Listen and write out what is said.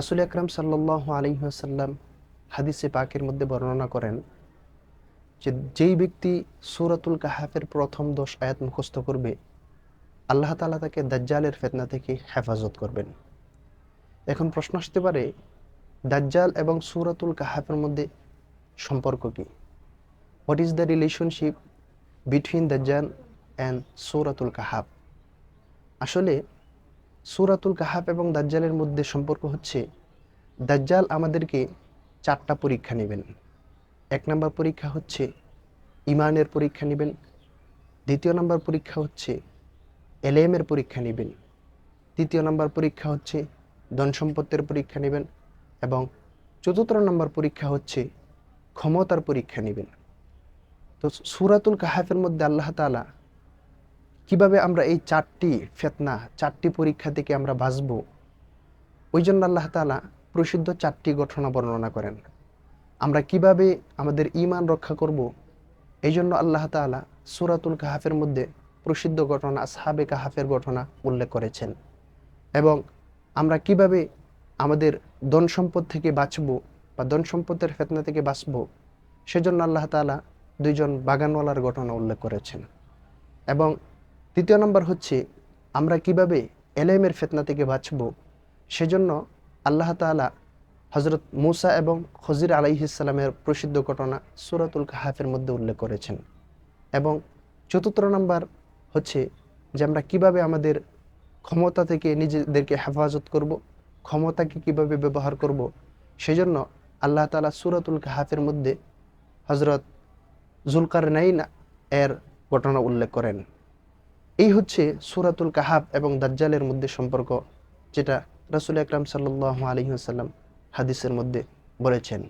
রাসূল আকরাম সাল্লাল্লাহু আলাইহি ওয়াসাল্লাম হাদিসে পাকের মধ্যে বর্ণনা করেন যে যেই ব্যক্তি সূরাতুল কাহাফের প্রথম 10 আয়াত মুখস্থ করবে, আল্লাহ তাআলা তাকে দাজ্জালের ফিতনা থেকে হেফাজত করবেন। এখন প্রশ্ন আসতে পারে, দাজ্জাল এবং সূরাতুল কাহাফের মধ্যে সম্পর্ক কি? What is the relationship between দাজ্জাল অ্যান্ড সূরাতুল কাহাফ? আসলে সূরাতুল কাহাফ এবং দাজ্জালের মধ্যে সম্পর্ক হচ্ছে, দাজ্জাল আমাদেরকে 4টা পরীক্ষা নেবেন। 1 নাম্বার পরীক্ষা হচ্ছে ঈমানের পরীক্ষা নেবেন। দ্বিতীয় নাম্বার পরীক্ষা হচ্ছে এলেমের পরীক্ষা নেবেন। তৃতীয় নাম্বার পরীক্ষা হচ্ছে ধন সম্পত্তির পরীক্ষা নেবেন এবং চতুর্থ নাম্বার পরীক্ষা হচ্ছে ক্ষমতার পরীক্ষা নেবেন। তো সূরাতুল কাহাফের মধ্যে আল্লাহ তাআলা কিভাবে আমরা এই 4টি ফিতনা, 4টি পরীক্ষা থেকে আমরা বাঁচব, ওই জন্য আল্লাহ তাআলা প্রসিদ্ধ 4টি ঘটনা বর্ণনা করেন। আমরা কিভাবে আমাদের ঈমান রক্ষা করব, এই জন্য আল্লাহ তাআলা সূরাতুল কাহাফের মধ্যে প্রসিদ্ধ ঘটনা আসহাবে কাহাফের ঘটনা উল্লেখ করেছেন। এবং আমরা কিভাবে আমাদের ধন সম্পদ থেকে বাঁচব বা ধন সম্পদের ফিতনা থেকে বাঁচব, সেজন্য আল্লাহ তাআলা 2 জন বাগানওয়ালার ঘটনা উল্লেখ করেছেন। এবং তৃতীয় নম্বর হচ্ছে আমরা কিভাবে এলেমের ফিতনা থেকে বাঁচব, সেজন্য আল্লাহ তাআলা হযরত মূসা এবং খজির আলাইহিস সালামের প্রসিদ্ধ ঘটনা সূরাতুল কাহাফের মধ্যে উল্লেখ করেছেন। এবং চতুর্থ নাম্বার হচ্ছে যে আমরা কিভাবে আমাদের ক্ষমতা থেকে নিজেদেরকে হেফাজত করব, ক্ষমতাকে কিভাবে ব্যবহার করব, সেজন্য আল্লাহ তাআলা সূরাতুল কাহাফের মধ্যে হযরত যুলকারনাইন এর ঘটনা উল্লেখ করেন। এই হচ্ছে সূরাতুল কাহাফ এবং দাজ্জালের মধ্যে সম্পর্ক, যেটা রাসূল আকরাম সাল্লাল্লাহু আলাইহি ওয়াসাল্লাম হাদিসের মধ্যে বলেছেন।